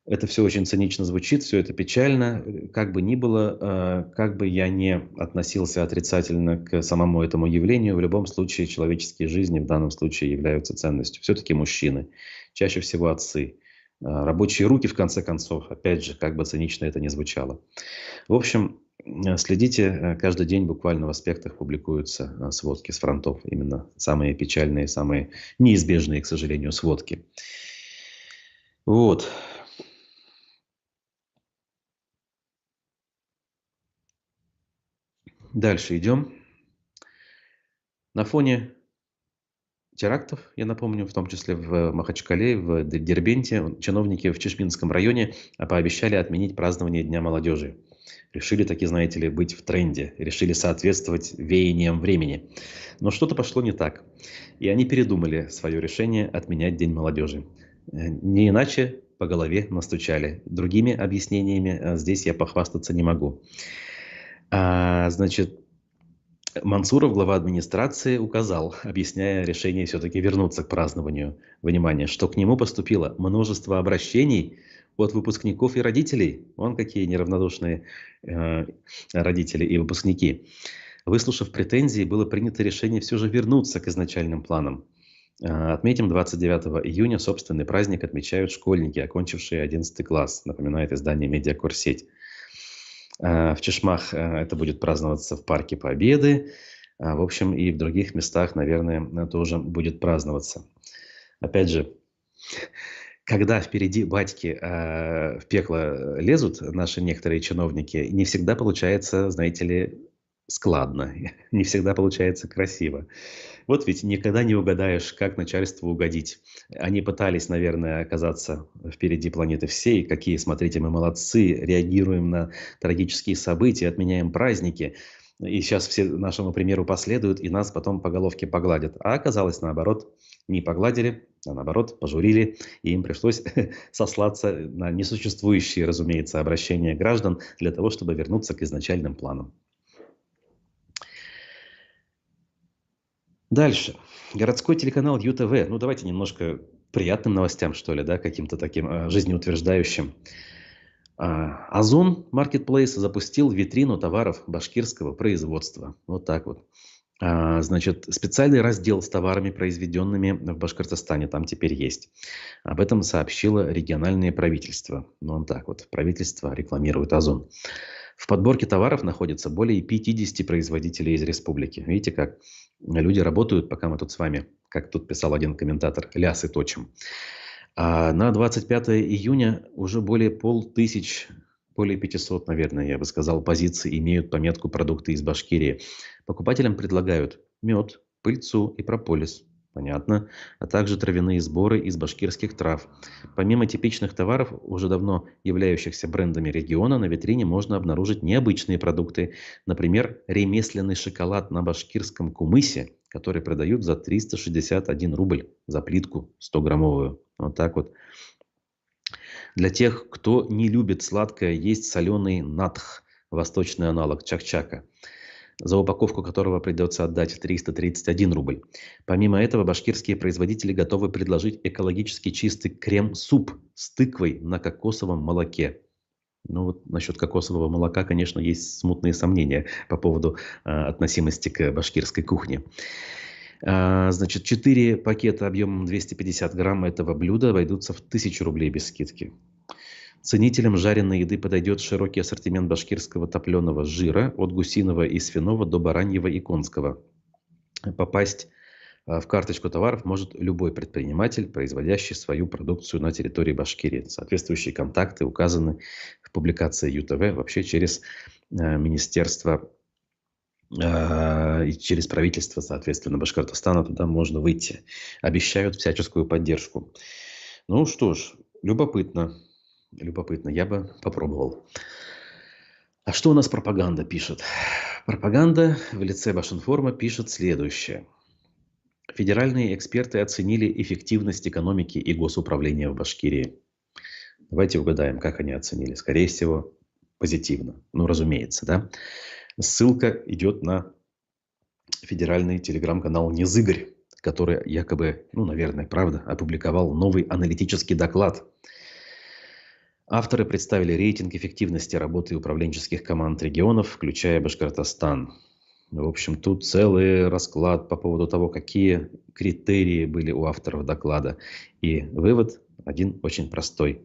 Это все очень цинично звучит, все это печально. Как бы ни было, как бы я не относился отрицательно к самому этому явлению, в любом случае человеческие жизни в данном случае являются ценностью. Все-таки мужчины, чаще всего отцы. Рабочие руки, в конце концов, опять же, как бы цинично это ни звучало. В общем, следите, каждый день буквально в «Аспектах» публикуются сводки с фронтов. Именно самые печальные, самые неизбежные, к сожалению, сводки. Вот. Дальше идем. На фоне терактов, я напомню, в том числе в Махачкале, в Дербенте, чиновники в Чишминском районе пообещали отменить празднование Дня молодежи. Решили таки, знаете ли, быть в тренде, решили соответствовать веяниям времени. Но что-то пошло не так. И они передумали свое решение отменять День молодежи. Не иначе по голове настучали. Другими объяснениями здесь я похвастаться не могу. Значит, Мансуров, глава администрации, указал, объясняя решение все-таки вернуться к празднованию, внимание, что к нему поступило множество обращений от выпускников и родителей. Вон какие неравнодушные родители и выпускники. Выслушав претензии, было принято решение все же вернуться к изначальным планам. Отметим, 29 июня собственный праздник отмечают школьники, окончившие 11 класс, напоминает издание «Медиакурсеть». В Чешмах это будет праздноваться в Парке Победы. В общем, и в других местах, наверное, тоже будет праздноваться. Опять же, когда впереди батьки в пекло лезут наши некоторые чиновники, не всегда получается, знаете ли, складно, не всегда получается красиво. Вот ведь никогда не угадаешь, как начальству угодить. Они пытались, наверное, оказаться впереди планеты всей. Какие, смотрите, мы молодцы, реагируем на трагические события, отменяем праздники. И сейчас все нашему примеру последуют, и нас потом по головке погладят. А оказалось наоборот, не погладили, а наоборот пожурили, и им пришлось сослаться на несуществующие, разумеется, обращения граждан для того, чтобы вернуться к изначальным планам. Дальше. Городской телеканал ЮТВ. Ну, давайте немножко приятным новостям, что ли, да, каким-то таким жизнеутверждающим. Озон Marketplace запустил витрину товаров башкирского производства. Вот так вот. Значит, специальный раздел с товарами, произведенными в Башкортостане, там теперь есть. Об этом сообщило региональное правительство. Ну, вот так вот. Правительство рекламирует Озон. В подборке товаров находится более 50 производителей из республики. Видите, как люди работают, пока мы тут с вами, как тут писал один комментатор, лясы точим. А на 25 июня уже более 500, более 500, наверное, я бы сказал, позиций имеют пометку «Продукты из Башкирии». Покупателям предлагают мед, пыльцу и прополис. Понятно. А также травяные сборы из башкирских трав. Помимо типичных товаров, уже давно являющихся брендами региона, на витрине можно обнаружить необычные продукты. Например, ремесленный шоколад на башкирском кумысе, который продают за 361 рубль за плитку 100-граммовую. Вот так вот. Для тех, кто не любит сладкое, есть соленый натх, восточный аналог чак-чака, за упаковку которого придется отдать 331 рубль. Помимо этого, башкирские производители готовы предложить экологически чистый крем-суп с тыквой на кокосовом молоке. Ну вот насчет кокосового молока, конечно, есть смутные сомнения по поводу относимости к башкирской кухне. Значит, 4 пакета объемом 250 грамм этого блюда обойдутся в 1000 рублей без скидки. Ценителям жареной еды подойдет широкий ассортимент башкирского топленого жира от гусиного и свиного до бараньего и конского. Попасть в карточку товаров может любой предприниматель, производящий свою продукцию на территории Башкирии. Соответствующие контакты указаны в публикации ЮТВ вообще через министерство и через правительство, соответственно, Башкортостана. Туда можно выйти. Обещают всяческую поддержку. Ну что ж, любопытно. Любопытно, я бы попробовал. А что у нас пропаганда пишет? Пропаганда в лице Башинформа пишет следующее. Федеральные эксперты оценили эффективность экономики и госуправления в Башкирии. Давайте угадаем, как они оценили. Скорее всего, позитивно. Ну, разумеется, да? Ссылка идет на федеральный телеграм-канал «Незыгорь», который якобы, ну, наверное, правда, опубликовал новый аналитический доклад. Авторы представили рейтинг эффективности работы управленческих команд регионов, включая Башкортостан. В общем, тут целый расклад по поводу того, какие критерии были у авторов доклада. И вывод один очень простой.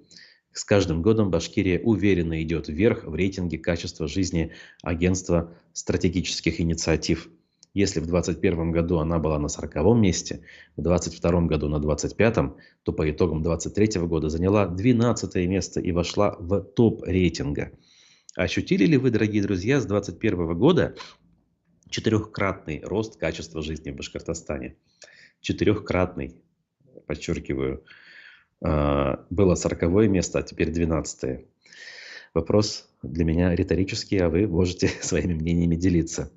С каждым годом Башкирия уверенно идет вверх в рейтинге качества жизни агентства стратегических инициатив. Если в 2021 году она была на 40-м месте, в 2022 году на 25-м, то по итогам 2023 года заняла 12-е место и вошла в топ рейтинга. Ощутили ли вы, дорогие друзья, с 2021 года 4-кратный рост качества жизни в Башкортостане? 4-кратный, подчеркиваю. Было 40-е место, а теперь 12-е. Вопрос для меня риторический, а вы можете своими мнениями делиться.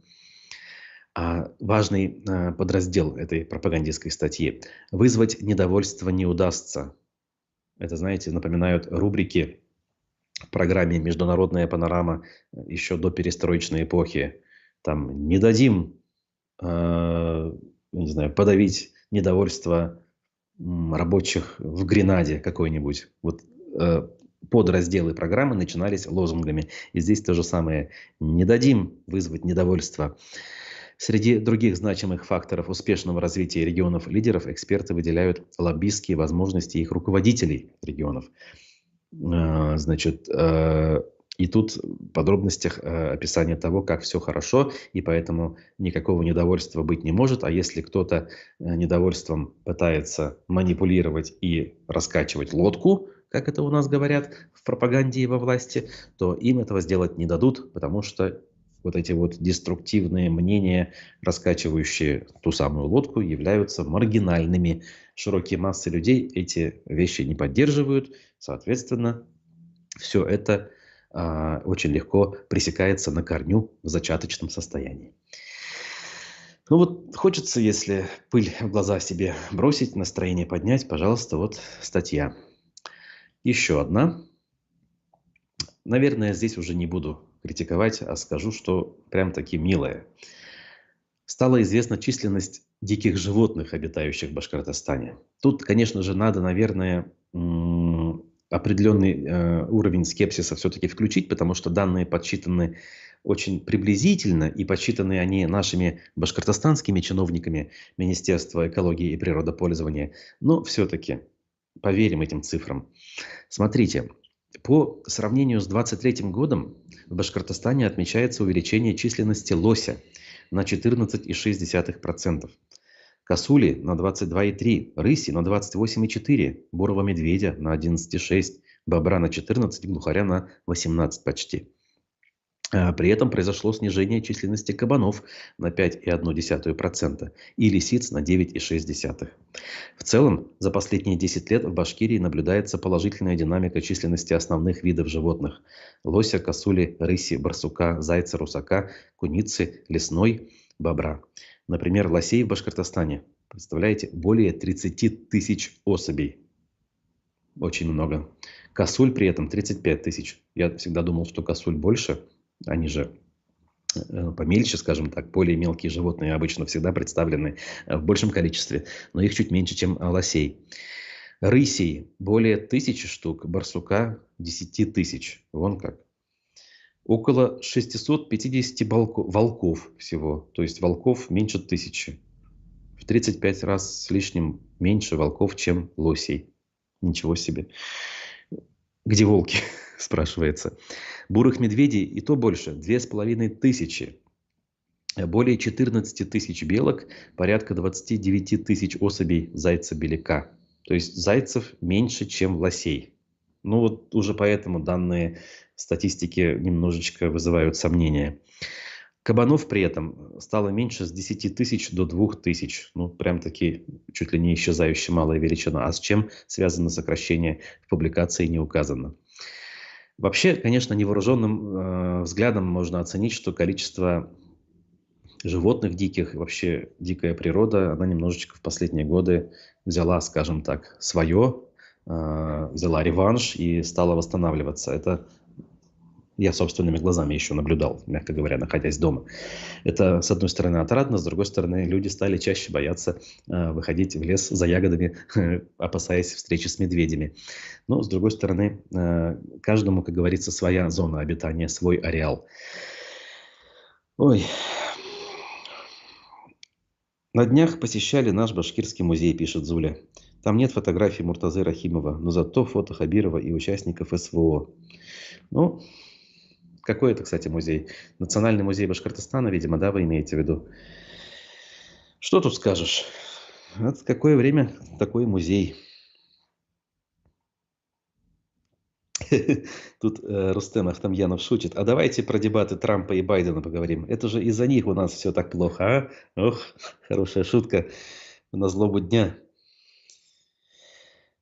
Важный подраздел этой пропагандистской статьи. Вызвать недовольство не удастся. Это, знаете, напоминают рубрики в программе «Международная панорама» еще до перестроечной эпохи. Там «Не дадим не знаю, подавить недовольство рабочих в Гренаде какой-нибудь. Вот подразделы программы начинались лозунгами. И здесь то же самое. Не дадим вызвать недовольство. Среди других значимых факторов успешного развития регионов-лидеров эксперты выделяют лоббистские возможности их руководителей регионов. Значит, и тут в подробностях описание того, как все хорошо, и поэтому никакого недовольства быть не может. А если кто-то недовольством пытается манипулировать и раскачивать лодку, как это у нас говорят в пропаганде и во власти, то им этого сделать не дадут, потому что вот эти вот деструктивные мнения, раскачивающие ту самую лодку, являются маргинальными. Широкие массы людей эти вещи не поддерживают, соответственно, все это очень легко пресекается на корню в зачаточном состоянии. Ну вот хочется, если пыль в глаза себе бросить, настроение поднять, пожалуйста, вот статья. Еще одна. Наверное, здесь уже не буду критиковать, а скажу, что прям-таки милая. Стала известна численность диких животных, обитающих в Башкортостане. Тут, конечно же, надо, наверное, определенный уровень скепсиса все-таки включить, потому что данные подсчитаны очень приблизительно, и подсчитаны они нашими башкортостанскими чиновниками Министерства экологии и природопользования. Но все-таки поверим этим цифрам. Смотрите, по сравнению с 2023 годом в Башкортостане отмечается увеличение численности лося на 14,6%. Косули на 22,3%, рыси на 28,4%, бурого медведя на 11,6%, бобра на 14%, глухаря на 18% почти. При этом произошло снижение численности кабанов на 5,1% и лисиц на 9,6%. В целом, за последние 10 лет в Башкирии наблюдается положительная динамика численности основных видов животных: лося, косули, рыси, барсука, зайца, русака, куницы, лесной, бобра. Например, лосей в Башкортостане, представляете, более 30 тысяч особей. Очень много. Косуль при этом 35 тысяч. Я всегда думал, что косуль больше. Они же помельче, скажем так, более мелкие животные обычно всегда представлены в большем количестве, но их чуть меньше, чем лосей. Рысей более 1000 штук, барсука 10 тысяч. Вон как. Около 650 волков всего. То есть волков меньше 1000. В 35 раз с лишним меньше волков, чем лосей. Ничего себе. Где волки, спрашивается. Бурых медведей и то больше, 2500. Более 14 тысяч белок, порядка 29 тысяч особей зайца-беляка. То есть зайцев меньше, чем лосей. Ну вот уже поэтому данные статистики немножечко вызывают сомнения. Кабанов при этом стало меньше с 10 тысяч до 2000. Ну, прям-таки чуть ли не исчезающая малая величина. А с чем связано сокращение в публикации, не указано. Вообще, конечно, невооруженным взглядом можно оценить, что количество животных диких, вообще дикая природа, она немножечко в последние годы взяла, скажем так, свое, взяла реванш и стала восстанавливаться. Это я собственными глазами еще наблюдал, мягко говоря, находясь дома. Это, с одной стороны, отрадно, с другой стороны, люди стали чаще бояться выходить в лес за ягодами, опасаясь встречи с медведями. Но, с другой стороны, каждому, как говорится, своя зона обитания, свой ареал. Ой. На днях посещали наш башкирский музей, пишет Зуля. Там нет фотографий Муртазы Рахимова, но зато фото Хабирова и участников СВО. Ну, какой это, кстати, музей? Национальный музей Башкортостана, видимо, да, вы имеете в виду? Что тут скажешь? Вот какое время, такой музей. Тут Рустем Ахтамьянов шутит. А давайте про дебаты Трампа и Байдена поговорим. Это же из-за них у нас все так плохо, а? Ох, хорошая шутка на злобу дня.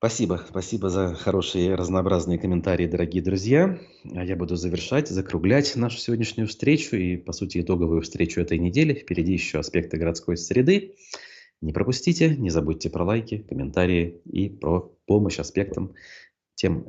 Спасибо за хорошие разнообразные комментарии, дорогие друзья. А я буду завершать, закруглять нашу сегодняшнюю встречу и, по сути, итоговую встречу этой недели. Впереди еще аспекты городской среды. Не пропустите, не забудьте про лайки, комментарии и про помощь аспектам тем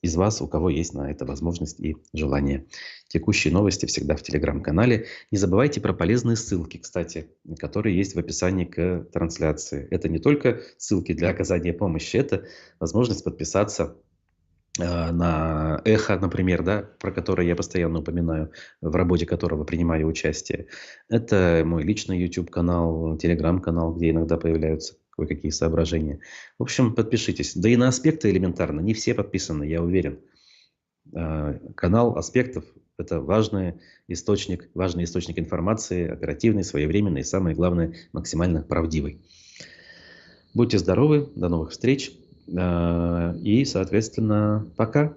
из вас, у кого есть на это возможность и желание. Текущие новости всегда в Телеграм-канале. Не забывайте про полезные ссылки, кстати, которые есть в описании к трансляции. Это не только ссылки для оказания помощи, это возможность подписаться на Эхо, например, да, про которое я постоянно упоминаю, в работе которого принимаю участие. Это мой личный YouTube-канал, Telegram-канал, где иногда появляются кое-какие соображения. В общем, подпишитесь. Да и на аспекты элементарно. Не все подписаны, я уверен. Канал аспектов – это важный источник информации, оперативный, своевременный и, самое главное, максимально правдивый. Будьте здоровы, до новых встреч и, соответственно, пока.